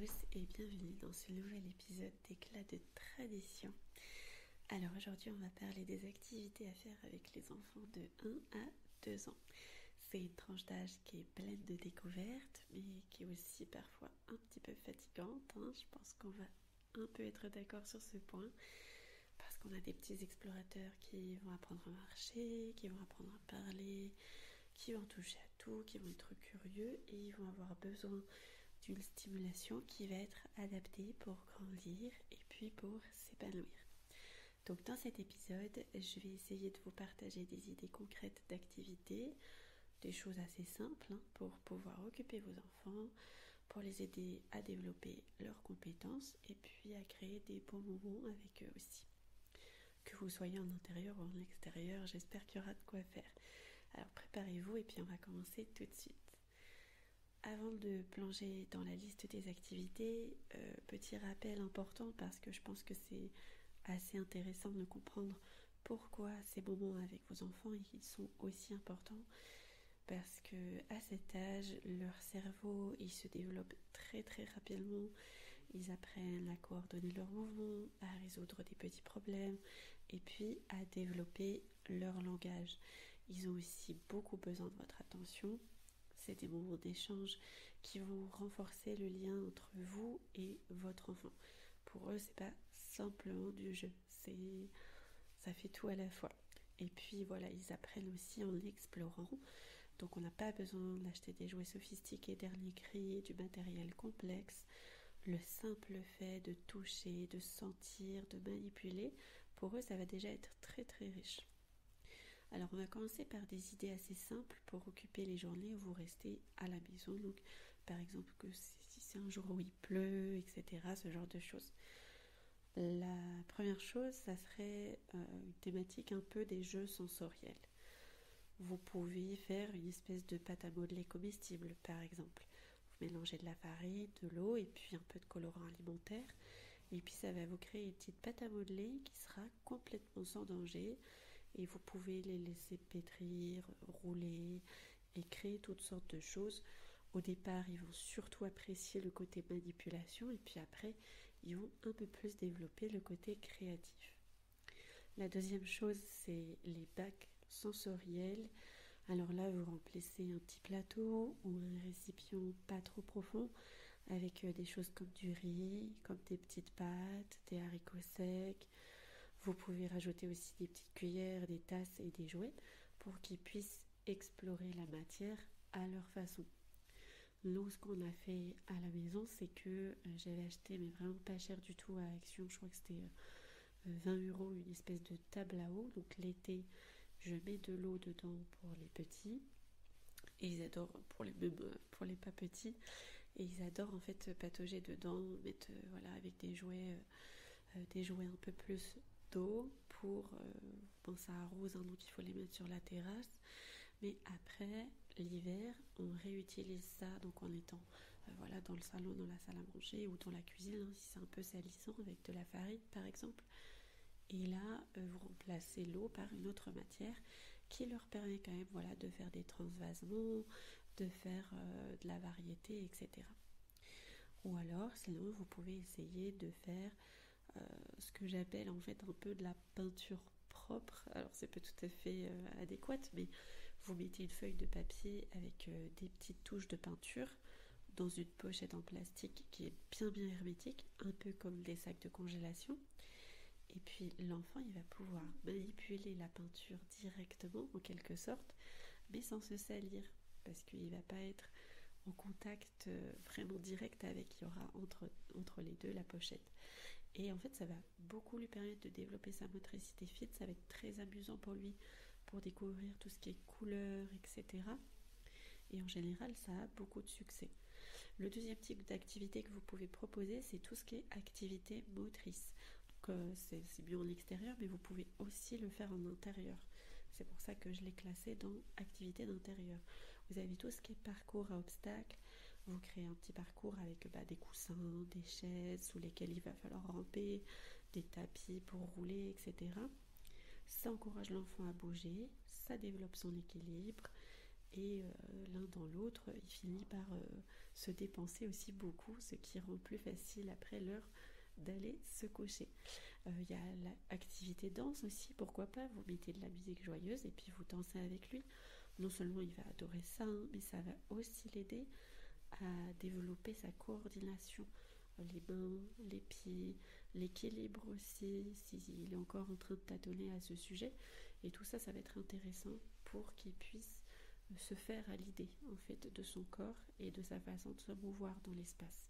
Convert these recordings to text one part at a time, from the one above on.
tous et bienvenue dans ce nouvel épisode d'Éclat de tradition. Alors aujourd'hui on va parler des activités à faire avec les enfants de 1 à 2 ans. C'est une tranche d'âge qui est pleine de découvertes mais qui est aussi parfois un petit peu fatigante. Je pense qu'on va un peu être d'accord sur ce point parce qu'on a des petits explorateurs qui vont apprendre à marcher, qui vont apprendre à parler, qui vont toucher à tout, qui vont être curieux et ils vont avoir besoin d'une stimulation qui va être adaptée pour grandir et puis pour s'épanouir. Donc dans cet épisode, je vais essayer de vous partager des idées concrètes d'activités, des choses assez simples pour pouvoir occuper vos enfants, pour les aider à développer leurs compétences et puis à créer des bons moments avec eux aussi. Que vous soyez en intérieur ou en extérieur, j'espère qu'il y aura de quoi faire. Alors préparez-vous et puis on va commencer tout de suite. Avant de plonger dans la liste des activités, petit rappel important parce que je pense que c'est assez intéressant de comprendre pourquoi ces moments avec vos enfants ils sont aussi importants. Parce que à cet âge, leur cerveau il se développe très très rapidement. Ils apprennent à coordonner leurs mouvements, à résoudre des petits problèmes et puis à développer leur langage. Ils ont aussi beaucoup besoin de votre attention. C'est des moments d'échange qui vont renforcer le lien entre vous et votre enfant. Pour eux, c'est pas simplement du jeu, ça fait tout à la fois. Et puis voilà, ils apprennent aussi en explorant. Donc on n'a pas besoin d'acheter des jouets sophistiqués, dernier cri, du matériel complexe. Le simple fait de toucher, de sentir, de manipuler, pour eux, ça va déjà être très très riche. Alors on va commencer par des idées assez simples pour occuper les journées où vous restez à la maison. Donc par exemple que si c'est un jour où il pleut, etc. Ce genre de choses. La première chose, ça serait une thématique un peu des jeux sensoriels. Vous pouvez faire une espèce de pâte à modeler comestible par exemple. Vous mélangez de la farine, de l'eau et puis un peu de colorant alimentaire. Et puis ça va vous créer une petite pâte à modeler qui sera complètement sans danger. Et vous pouvez les laisser pétrir, rouler et créer toutes sortes de choses. Au départ, ils vont surtout apprécier le côté manipulation et puis après, ils vont un peu plus développer le côté créatif. La deuxième chose, c'est les bacs sensoriels. Alors là, vous remplissez un petit plateau ou un récipient pas trop profond avec des choses comme du riz, comme des petites pâtes, des haricots secs. Vous pouvez rajouter aussi des petites cuillères, des tasses et des jouets pour qu'ils puissent explorer la matière à leur façon. Nous, ce qu'on a fait à la maison, c'est que j'avais acheté, mais vraiment pas cher du tout à Action, je crois que c'était 20 €, une espèce de table à eau. Donc l'été, je mets de l'eau dedans pour les petits. Et ils adorent, pour les pas petits, et ils adorent en fait patauger dedans, mettre voilà, avec des jouets un peu plus d'eau pour bon ça arrose donc il faut les mettre sur la terrasse, mais après l'hiver on réutilise ça donc en étant voilà dans le salon, dans la salle à manger ou dans la cuisine si c'est un peu salissant avec de la farine par exemple. Et là, vous remplacez l'eau par une autre matière qui leur permet quand même voilà, de faire des transvasements, de faire de la variété, etc. Ou alors, sinon, vous pouvez essayer de faire ce que j'appelle en fait un peu de la peinture propre. Alors, c'est pas tout à fait adéquate, mais vous mettez une feuille de papier avec des petites touches de peinture dans une pochette en plastique qui est bien bien hermétique, un peu comme des sacs de congélation. Et puis l'enfant, il va pouvoir manipuler la peinture directement, en quelque sorte, mais sans se salir, parce qu'il ne va pas être en contact vraiment direct avec, il y aura entre les deux la pochette. Et en fait, ça va beaucoup lui permettre de développer sa motricité fine, ça va être très amusant pour lui, pour découvrir tout ce qui est couleurs, etc. Et en général, ça a beaucoup de succès. Le deuxième type d'activité que vous pouvez proposer, c'est tout ce qui est activité motrice. C'est mieux en extérieur, mais vous pouvez aussi le faire en intérieur. C'est pour ça que je l'ai classé dans activité d'intérieur. Vous avez tout ce qui est parcours à obstacles. Vous créez un petit parcours avec des coussins, des chaises sous lesquelles il va falloir ramper, des tapis pour rouler, etc. Ça encourage l'enfant à bouger, ça développe son équilibre et l'un dans l'autre, il finit par se dépenser aussi beaucoup, ce qui rend plus facile après l'heure d'aller se coucher. Il y a l'activité danse aussi, pourquoi pas, vous mettez de la musique joyeuse et puis vous dansez avec lui. Non seulement il va adorer ça, hein, mais ça va aussi l'aider à développer sa coordination, les mains, les pieds, l'équilibre aussi, s'il est encore en train de tâtonner à ce sujet. Et tout ça, ça va être intéressant pour qu'il puisse se faire à l'idée en fait de son corps et de sa façon de se mouvoir dans l'espace.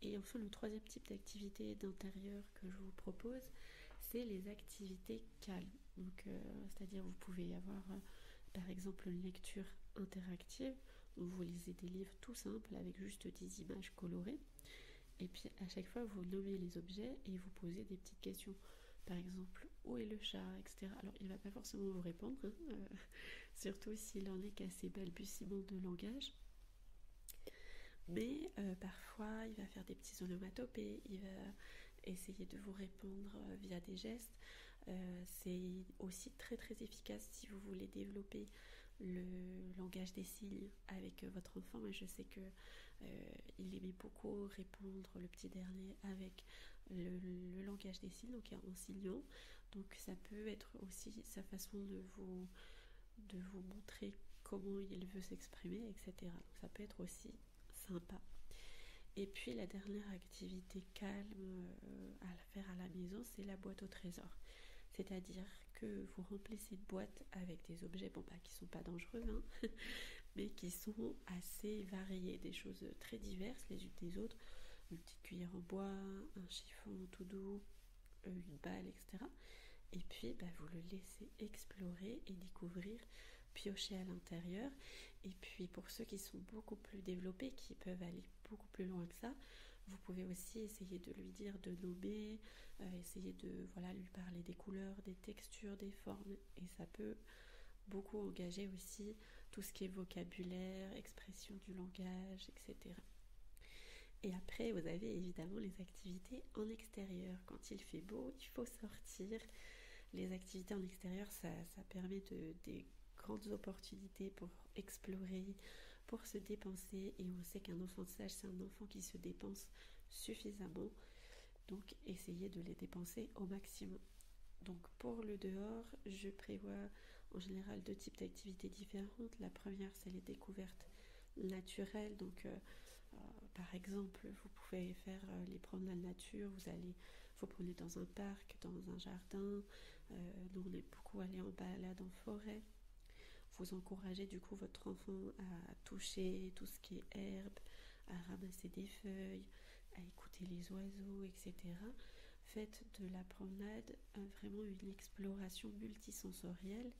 Et enfin, le troisième type d'activité d'intérieur que je vous propose, c'est les activités calmes. Donc, c'est-à-dire vous pouvez avoir par exemple une lecture interactive où vous lisez des livres tout simples avec juste des images colorées. Et puis à chaque fois, vous nommez les objets et vous posez des petites questions. Par exemple, où est le chat, etc. Alors, il ne va pas forcément vous répondre, hein, surtout s'il en est qu'à ses balbutiements de langage. Mais parfois, il va faire des petits onomatopées, il va essayer de vous répondre via des gestes. C'est aussi très très efficace si vous voulez développer le langage des signes avec votre enfant. Moi, je sais que il aimait beaucoup répondre, le petit dernier, avec le langage des signes, donc en signant. Donc ça peut être aussi sa façon de vous montrer comment il veut s'exprimer, etc. Donc ça peut être aussi sympa. Et puis la dernière activité calme à faire à la maison, c'est la boîte au trésor. C'est-à-dire que vous remplissez une boîte avec des objets qui ne sont pas dangereux, hein, mais qui sont assez variés, des choses très diverses les unes des autres. Une petite cuillère en bois, un chiffon tout doux, une balle, etc. Et puis vous le laissez explorer et découvrir, piocher à l'intérieur. Et puis pour ceux qui sont beaucoup plus développés, qui peuvent aller beaucoup plus loin que ça, vous pouvez aussi essayer de lui dire de nommer, essayer de lui parler des couleurs, des textures, des formes. Et ça peut beaucoup engager aussi tout ce qui est vocabulaire, expression du langage, etc. Et après, vous avez évidemment les activités en extérieur. Quand il fait beau, il faut sortir. Les activités en extérieur, ça permet des grandes opportunités pour explorer, pour se dépenser. Et on sait qu'un enfant sage, c'est un enfant qui se dépense suffisamment. Donc, essayez de les dépenser au maximum. Donc, pour le dehors, je prévois en général 2 types d'activités différentes. La première, c'est les découvertes naturelles. Donc, par exemple, vous pouvez faire les promenades nature. Vous promenez dans un parc, dans un jardin. Nous, on aime beaucoup aller en balade en forêt. Vous encouragez du coup votre enfant à toucher tout ce qui est herbe, à ramasser des feuilles, à écouter les oiseaux, etc. Faites de la promenade vraiment une exploration multisensorielle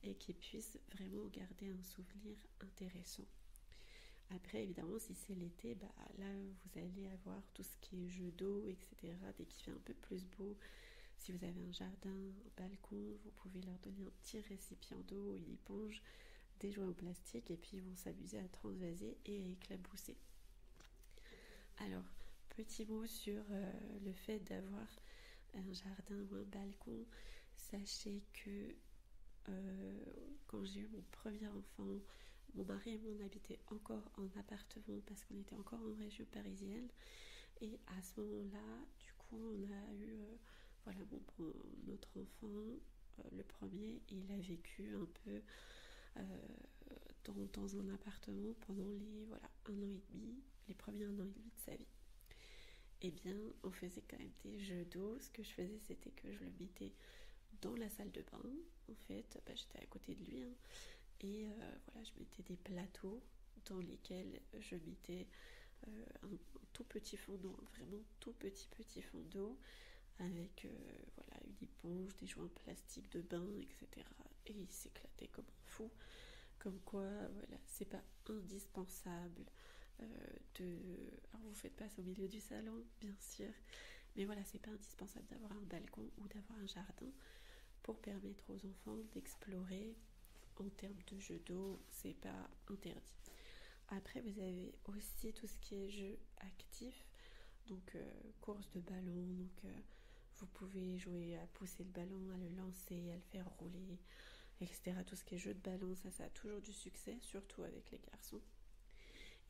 et qui puisse vraiment garder un souvenir intéressant. Après, évidemment, si c'est l'été, là, vous allez avoir tout ce qui est jeux d'eau, etc. Dès qu'il fait un peu plus beau, si vous avez un jardin, un balcon, vous pouvez leur donner un petit récipient d'eau, une éponge, des jouets en plastique, et puis ils vont s'amuser à transvaser et à éclabousser. Alors, petit mot sur le fait d'avoir un jardin ou un balcon. Sachez que quand j'ai eu mon premier enfant, mon mari et moi on habitait encore en appartement parce qu'on était encore en région parisienne. Et à ce moment-là, du coup, on a eu notre enfant, le premier, il a vécu un peu dans un appartement pendant les 1 an et demi, les premiers 1 an et demi de sa vie. Eh bien, on faisait quand même des jeux d'eau. Ce que je faisais, c'était que je le mettais dans la salle de bain. En fait, j'étais à côté de lui, hein, et je mettais des plateaux dans lesquels je mettais un tout petit fond d'eau, vraiment tout petit fond d'eau, avec une éponge, des jouets en plastique de bain, etc. Et il s'éclatait comme un fou. Comme quoi, c'est pas indispensable alors vous faites pas ça au milieu du salon, bien sûr, mais c'est pas indispensable d'avoir un balcon ou d'avoir un jardin pour permettre aux enfants d'explorer. En termes de jeux d'eau, c'est pas interdit. Après, vous avez aussi tout ce qui est jeux actifs, donc course de ballon, donc vous pouvez jouer à pousser le ballon, à le lancer, à le faire rouler, etc. Tout ce qui est jeu de ballon, ça a toujours du succès, surtout avec les garçons.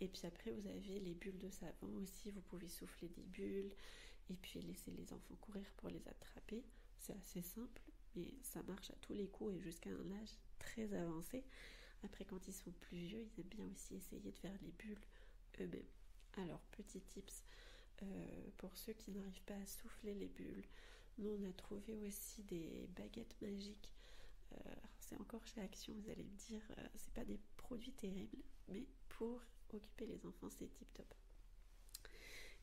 Et puis après, vous avez les bulles de savon aussi. Vous pouvez souffler des bulles et puis laisser les enfants courir pour les attraper. C'est assez simple, mais ça marche à tous les coups et jusqu'à un âge très avancé. Après, quand ils sont plus vieux, ils aiment bien aussi essayer de faire les bulles eux-mêmes. Alors, petit tips pour ceux qui n'arrivent pas à souffler les bulles. Nous, on a trouvé aussi des baguettes magiques. C'est encore chez Action, vous allez me dire, c'est pas des produits terribles, mais pour occuper les enfants, c'est tip top.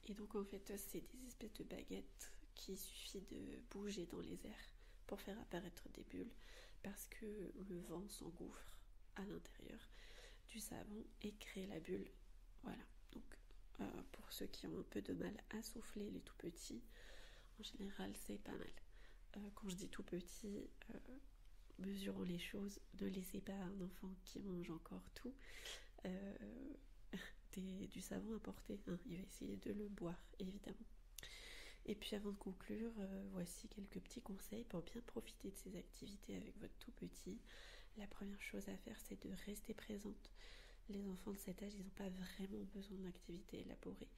Et donc, en fait, c'est des espèces de baguettes qu'il suffit de bouger dans les airs pour faire apparaître des bulles, parce que le vent s'engouffre à l'intérieur du savon et crée la bulle. Voilà. Donc, pour ceux qui ont un peu de mal à souffler, les tout petits, en général, c'est pas mal. Quand je dis tout petit, mesurons les choses. Ne laissez pas un enfant qui mange encore tout du savon importé. Hein. Il va essayer de le boire, évidemment. Et puis avant de conclure, voici quelques petits conseils pour bien profiter de ces activités avec votre tout petit. La première chose à faire, c'est de rester présente. Les enfants de cet âge, ils n'ont pas vraiment besoin d'activités élaborées.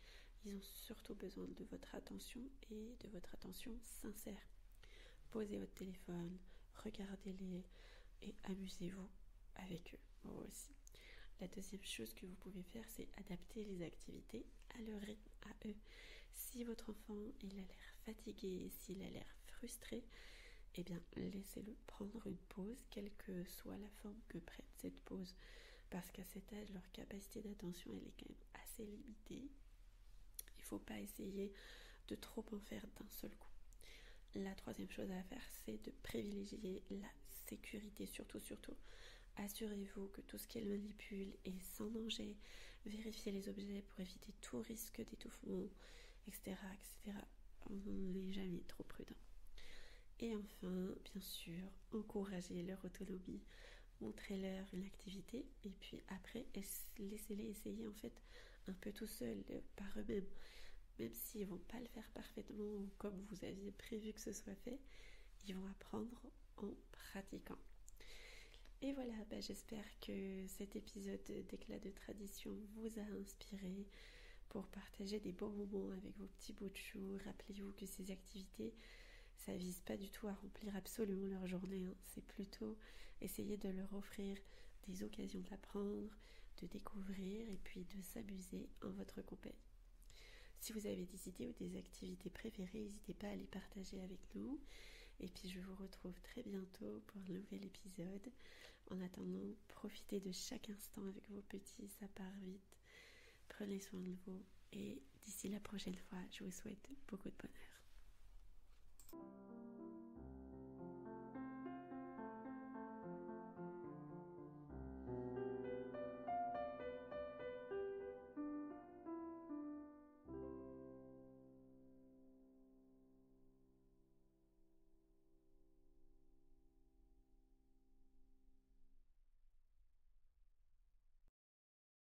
Ils ont surtout besoin de votre attention et de votre attention sincère. Posez votre téléphone, regardez-les et amusez-vous avec eux, moi aussi. La deuxième chose que vous pouvez faire, c'est adapter les activités à leur rythme, à eux. Si votre enfant il a l'air fatigué, s'il a l'air frustré, eh bien laissez-le prendre une pause, quelle que soit la forme que prenne cette pause. Parce qu'à cet âge, leur capacité d'attention elle est quand même assez limitée. Il ne faut pas essayer de trop en faire d'un seul coup. La troisième chose à faire, c'est de privilégier la sécurité, surtout. Assurez-vous que tout ce qu'elle manipule est sans danger. Vérifiez les objets pour éviter tout risque d'étouffement, etc. On n'est jamais trop prudent. Et enfin, bien sûr, encouragez leur autonomie. Montrez-leur une activité et puis après, laissez-les essayer en fait un peu tout seuls, par eux-mêmes. Même s'ils ne vont pas le faire parfaitement ou comme vous aviez prévu que ce soit fait, ils vont apprendre en pratiquant. Et voilà, j'espère que cet épisode d'éclat de tradition vous a inspiré pour partager des bons moments avec vos petits bouts de chou. Rappelez-vous que ces activités, ça vise pas du tout à remplir absolument leur journée. Hein. C'est plutôt essayer de leur offrir des occasions d'apprendre, de découvrir et puis de s'amuser en votre compagnie. Si vous avez des idées ou des activités préférées, n'hésitez pas à les partager avec nous. Et puis je vous retrouve très bientôt pour un nouvel épisode. En attendant, profitez de chaque instant avec vos petits, ça part vite. Prenez soin de vous et d'ici la prochaine fois, je vous souhaite beaucoup de bonheur.